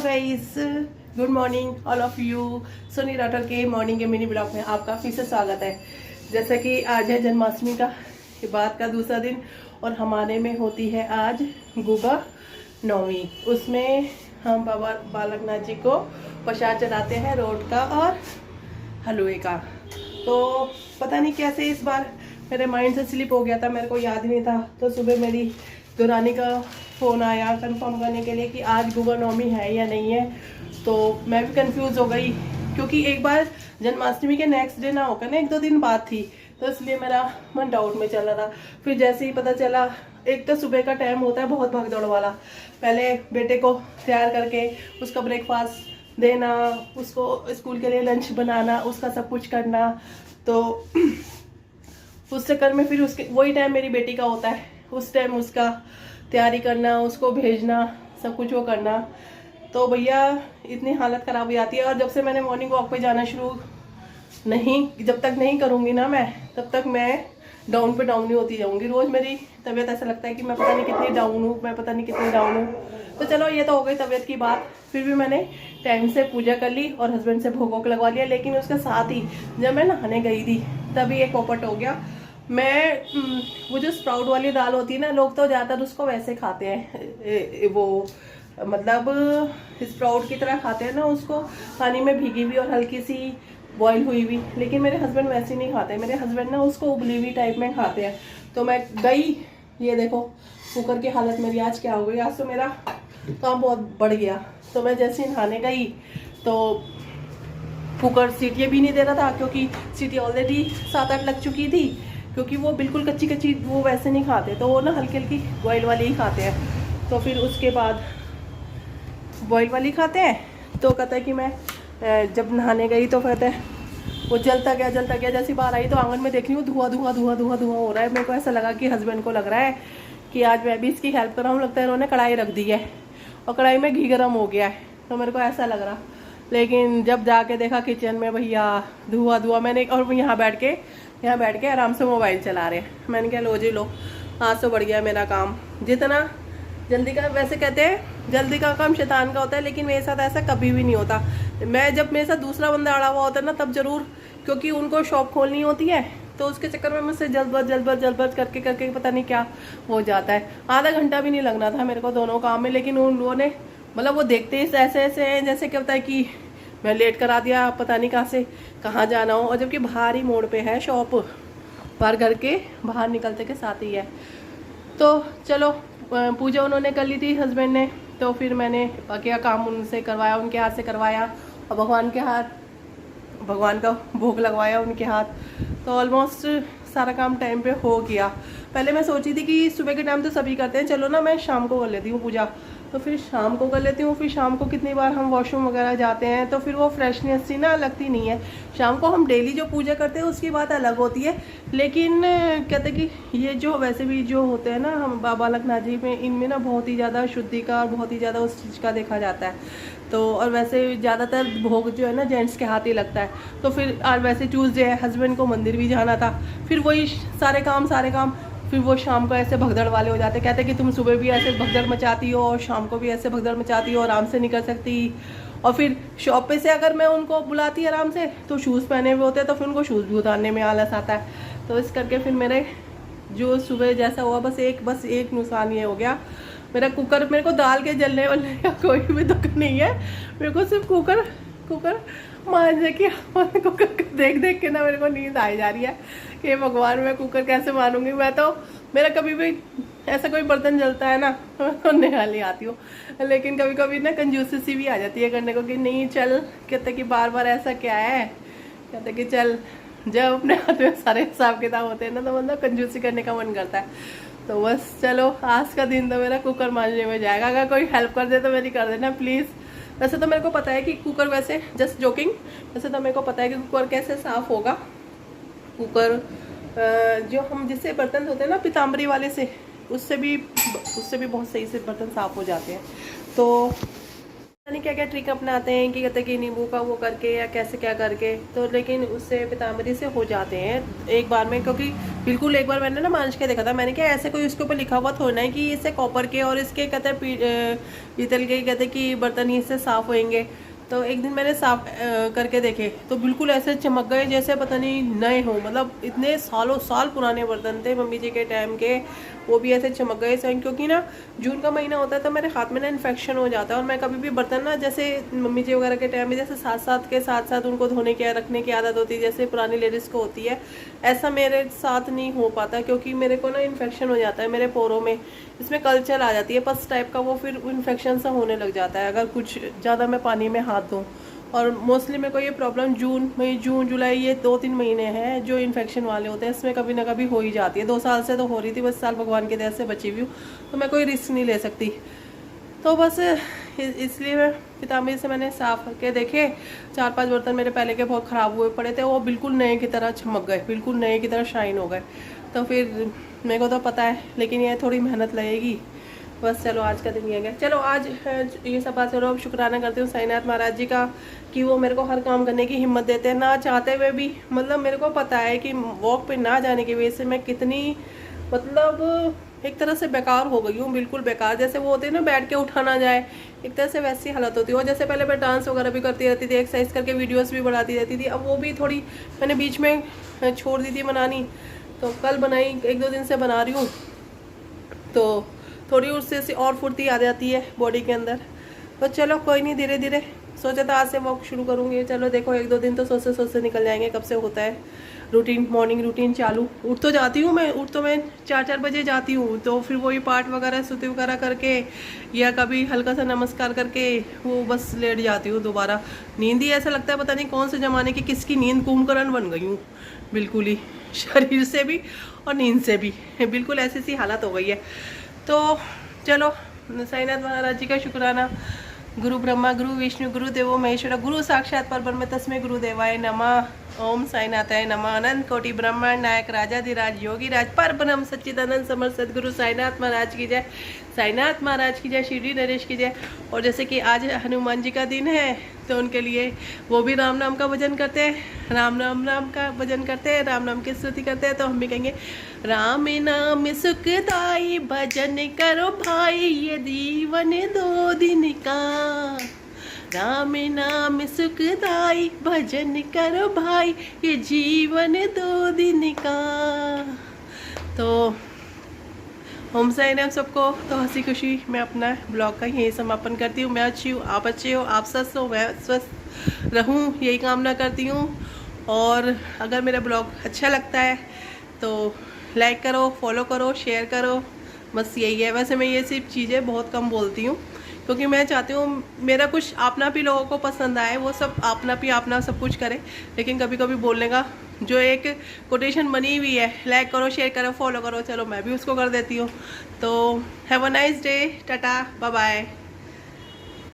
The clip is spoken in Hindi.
Guys, good morning all of you. Soni daughter के मॉर्निंग के मिनी ब्लॉग में आपका फिर से स्वागत है। जैसा कि आज है जन्माष्टमी का के बाद का दूसरा दिन और हमारे में होती है आज गुगा नौमी। उसमें हम बाबा बालकनाथ जी को प्रसाद चढ़ाते हैं रोट का और हलवे का। तो पता नहीं कैसे इस बार मेरे माइंड से स्लिप हो गया था, मेरे को याद नहीं था। तो सुबह मेरी दुरानी का फ़ोन आया कंफर्म करने के लिए कि आज गुगा नौमी है या नहीं है। तो मैं भी कंफ्यूज हो गई क्योंकि एक बार जन्माष्टमी के नेक्स्ट डे ना होकर ना 1-2 दिन बाद थी, तो इसलिए मेरा मन डाउट में चल रहा था। फिर जैसे ही पता चला, एक तो सुबह का टाइम होता है बहुत भागदौड़ वाला, पहले बेटे को तैयार करके उसका ब्रेकफास्ट देना, उसको स्कूल के लिए लंच बनाना, उसका सब कुछ करना। तो उस चक्कर में फिर उसके वही टाइम मेरी बेटी का होता है, उस टाइम उसका तैयारी करना, उसको भेजना, सब कुछ वो करना। तो भैया इतनी हालत ख़राब हो जाती है। और जब से मैंने मॉर्निंग वॉक पे जाना जब तक नहीं करूँगी ना मैं, तब तक मैं डाउन पे डाउन ही होती जाऊँगी। रोज़ मेरी तबीयत ऐसा लगता है कि मैं पता नहीं कितनी डाउन हूँ, मैं पता नहीं कितनी डाउन हूँ। तो चलो ये तो हो गई तबीयत की बात। फिर भी मैंने टाइम से पूजा कर ली और हस्बैंड से भोग वोग लगवा लिया। लेकिन उसके साथ ही जब मैं नहाने गई थी तभी एक पोपट हो गया। मैं वो जो स्प्राउट वाली दाल होती है ना, लोग तो ज़्यादातर उसको वैसे खाते हैं, वो मतलब स्प्राउट की तरह खाते हैं ना, उसको पानी में भीगी हुई और हल्की सी बॉईल हुई हुई। लेकिन मेरे हस्बैंड वैसे नहीं खाते, मेरे हस्बैंड ना उसको उबली हुई टाइप में खाते हैं। तो मैं गई, ये देखो कुकर की हालत मेरी आज क्या हो गई। आज तो मेरा काम बहुत बढ़ गया। तो मैं जैसे नहाने गई तो कुकर सीटियाँ भी नहीं दे रहा था, क्योंकि सीटी ऑलरेडी 7-8 लग चुकी थी। क्योंकि वो बिल्कुल कच्ची कच्ची वो वैसे नहीं खाते, तो वो ना हल्की हल्की बॉयल वाली ही खाते हैं। तो फिर उसके बाद बॉयल वाली खाते हैं। तो कहता है कि मैं जब नहाने गई तो कहते हैं वो जलता गया। जैसी बाहर आई तो आंगन में देख रही हूँ धुआं हो रहा है। मेरे को ऐसा लगा कि हस्बैंड को लग रहा है कि आज मैं भी इसकी हेल्प कर रहा हूँ। लगता है इन्होंने कढ़ाई रख दी है और कढ़ाई में घी गर्म हो गया है, तो मेरे को ऐसा लग रहा। लेकिन जब जाके देखा किचन में भैया धुआं मैंने, और यहाँ बैठ के आराम से मोबाइल चला रहे हैं। मैंने कहा लो जी लो, आज तो बढ़ गया मेरा काम। जितना जल्दी का, वैसे कहते हैं जल्दी का काम शैतान का होता है, लेकिन मेरे साथ ऐसा कभी भी नहीं होता। मैं जब मेरे साथ दूसरा बंदा अड़ा हुआ होता है ना, तब जरूर, क्योंकि उनको शॉप खोलनी होती है, तो उसके चक्कर में मुझसे जल्दबाज करके पता नहीं क्या हो जाता है। आधा घंटा भी नहीं लगना था मेरे को दोनों काम में। लेकिन उन लोगों ने मतलब वो देखते ही ऐसे हैं जैसे क्या होता है कि मैं लेट करा दिया, पता नहीं कहाँ से कहाँ जाना हो। और जबकि बाहर ही मोड़ पे है शॉप, बाहर घर के बाहर निकलते के साथ ही है। तो चलो पूजा उन्होंने कर ली थी हस्बैंड ने, तो फिर मैंने क्या काम उनसे करवाया, उनके हाथ से करवाया, और भगवान का भोग लगवाया उनके हाथ। तो ऑलमोस्ट सारा काम टाइम पे हो गया। पहले मैं सोची थी कि सुबह के टाइम तो सभी करते हैं, चलो ना मैं शाम को कर लेती हूँ पूजा। तो फिर शाम को कर लेती हूँ। फिर शाम को कितनी बार हम वॉशरूम वगैरह जाते हैं, तो फिर वो फ्रेशनेस सी ना लगती नहीं है। शाम को हम डेली जो पूजा करते हैं उसकी बात अलग होती है। लेकिन कहते हैं कि ये जो वैसे भी जो होते हैं ना हम बाबा बालकनाथ जी में, इनमें ना बहुत ही ज़्यादा शुद्धि का और बहुत ही ज़्यादा उस चीज़ का देखा जाता है। तो और वैसे ज़्यादातर भोग जो है ना जेंट्स के हाथ ही लगता है। तो फिर आज वैसे ट्यूसडे है, हस्बैंड को मंदिर भी जाना था, फिर वही सारे काम फिर वो शाम को ऐसे भगदड़ वाले हो जाते। कहते कि तुम सुबह भी ऐसे भगदड़ मचाती हो और शाम को भी ऐसे भगदड़ मचाती हो, आराम से नहीं कर सकती। और फिर शॉप पे से अगर मैं उनको बुलाती आराम से तो शूज़ पहने हुए होते हैं, तो फिर उनको शूज़ भी उतारने में आलस आता है। तो इस करके फिर मेरे जो सुबह जैसा हुआ, बस एक नुकसान ये हो गया, मेरा कुकर, मेरे को दाल के जलने वाले का कोई भी दुख नहीं है। मेरे को सिर्फ कुकर मांझने की कुकर को देख के ना मेरे को नींद आई जा रही है कि भगवान मैं कुकर कैसे मानूंगी। मैं तो, मेरा कभी भी ऐसा कोई बर्तन जलता है ना तो निकालनी आती हूँ। लेकिन कभी कभी ना कंजूसी सी भी आ जाती है करने को कि नहीं चल, कहते कि बार ऐसा क्या है, कहते कि चल, जब अपने हाथ में सारे हिसाब किताब होते हैं ना तो मतलब कंजूसी करने का मन करता है। तो बस चलो आज का दिन तो मेरा कुकर मांजने में जाएगा। अगर कोई हेल्प कर दे तो मेरी कर देना प्लीज़। वैसे तो मेरे को पता है कि कुकर, वैसे जस्ट जोकिंग, वैसे तो मेरे को पता है कि कुकर कैसे साफ़ होगा। कुकर जो हम जिससे बर्तन धोते हैं ना पीताम्बरी वाले से, उससे भी बहुत सही से बर्तन साफ़ हो जाते हैं। तो पता नहीं क्या क्या ट्रिक अपनाते हैं कि कहते हैं कि नींबू का वो करके या कैसे क्या करके, तो लेकिन उससे पीताम्बरी से हो जाते हैं एक बार में। क्योंकि बिल्कुल एक बार मैंने ना मांझ के देखा था, मैंने क्या ऐसे कोई उसके ऊपर लिखा हुआ थोड़ा है कि इससे कॉपर के और इसके कहते हैं पीतल के कहते हैं कि बर्तन ही इससे साफ़ होंगे। तो एक दिन मैंने साफ करके देखे तो बिल्कुल ऐसे चमक गए जैसे पता नहीं नए हो, मतलब इतने सालों साल पुराने बर्तन थे मम्मी जी के टाइम के, वो भी ऐसे चमक गए स्वयं। क्योंकि ना जून का महीना होता है तो मेरे हाथ में ना इन्फेक्शन हो जाता है, और मैं कभी भी बर्तन ना जैसे मम्मी जी वगैरह के टाइम में जैसे साथ साथ उनको धोने की रखने की आदत होती है जैसे पुरानी लेडीज़ को होती है, ऐसा मेरे साथ नहीं हो पाता। क्योंकि मेरे को ना इन्फेक्शन हो जाता है मेरे पोरों में, इसमें कल्चर आ जाती है पस टाइप का, वो फिर इन्फेक्शन सा होने लग जाता है अगर कुछ ज़्यादा मैं पानी में हाथ दूँ। और मोस्टली मेरे को ये प्रॉब्लम जून जुलाई ये 2-3 महीने हैं जो इन्फेक्शन वाले होते हैं, इसमें कभी ना कभी हो ही जाती है। 2 साल से तो हो रही थी, बस साल भगवान की दया से बची हुई हूँ, तो मैं कोई रिस्क नहीं ले सकती। तो बस इसलिए मैं पीताम्बरी से मैंने साफ़ करके देखे, 4-5 बर्तन मेरे पहले के बहुत ख़राब हुए पड़े थे, वो बिल्कुल नए की तरह चमक गए, बिल्कुल नए की तरह शाइन हो गए। तो फिर मेरे को तो पता है, लेकिन ये थोड़ी मेहनत लगेगी। बस चलो आज का दिन ये गया। चलो आज ये सब बात करो, अब शुक्राना करती हूँ साईनाथ महाराज जी का कि वो मेरे को हर काम करने की हिम्मत देते हैं ना चाहते हुए भी। मतलब मेरे को पता है कि वॉक पे ना जाने की वजह से मैं कितनी मतलब एक तरह से बेकार हो गई हूँ, बिल्कुल बेकार। जैसे वो होते हैं ना बैठ के उठा ना जाए, एक तरह से वैसी हालत होती है। और जैसे पहले मैं डांस वगैरह भी करती रहती थी, एक्सरसाइज करके वीडियोस भी बनाती रहती थी, अब वो भी थोड़ी मैंने बीच में छोड़ दी थी बनानी। तो कल बनाई, 1-2 दिन से बना रही हूँ, तो थोड़ी उससे और फुर्ती आ जाती है बॉडी के अंदर। तो चलो कोई नहीं, धीरे धीरे सोचा था आज से वॉक शुरू करूँगी। चलो देखो 1-2 दिन तो सोचते निकल जाएंगे, कब से होता है रूटीन, मॉर्निंग रूटीन चालू। उठ तो जाती हूँ मैं, 4-4 बजे जाती हूँ, तो फिर वही पाठ वगैरह स्तुति वगैरह करके या कभी हल्का सा नमस्कार करके वो बस लेट जाती हूँ दोबारा। नींद ही ऐसा लगता है पता नहीं कौन से ज़माने की किसकी नींद कुंभकर्ण बन गई हूँ बिल्कुल ही, शरीर से भी और नींद से भी, बिल्कुल ऐसी सी हालत हो गई है। तो चलो साईनाथ महाराज जी का शुक्राना। गुरु ब्रह्मा गुरु विष्णु गुरु देवो महेश्वर गुरु साक्षात परब्रह्म तस्मै गुरुदेवाय नमः। ओम साईनाथाय नमः। अनंत कोटि ब्रह्मांड नायक राजाधिराज योगी राज परब्रह्म सच्चिदानंद समर्थ सदगुरु साईनाथ महाराज की जय, साईनाथ महाराज की जय, शिरडी नरेश की जय। और जैसे कि आज हनुमान जी का दिन है तो उनके लिए वो भी राम नाम का भजन करते हैं, राम का भजन करते हैं, राम नाम की स्तुति करते हैं। तो हम भी कहेंगे राम नाम सुखदाई भजन करो भाई ये जीवन 2 दिन का, राम नाम सुखदाई भजन करो भाई ये जीवन 2 दिन का। तो ओम साईनाम सबको। तो हंसी खुशी मैं अपना ब्लॉग का यही समापन करती हूँ। मैं अच्छी हूँ, आप अच्छे हो, आप स्वस्थ हो, मैं स्वस्थ रहूँ, यही कामना करती हूँ। और अगर मेरा ब्लॉग अच्छा लगता है तो लाइक करो, फॉलो करो, शेयर करो, बस यही है। वैसे मैं ये सिर्फ चीज़ें बहुत कम बोलती हूँ क्योंकि मैं चाहती हूँ मेरा कुछ अपना भी लोगों को पसंद आए, वो सब अपना सब कुछ करे। लेकिन कभी कभी बोलने का जो एक कोटेशन बनी हुई है, लाइक करो, शेयर करो, फॉलो करो, चलो मैं भी उसको कर देती हूँ। तो have a nice day, tata, bye bye.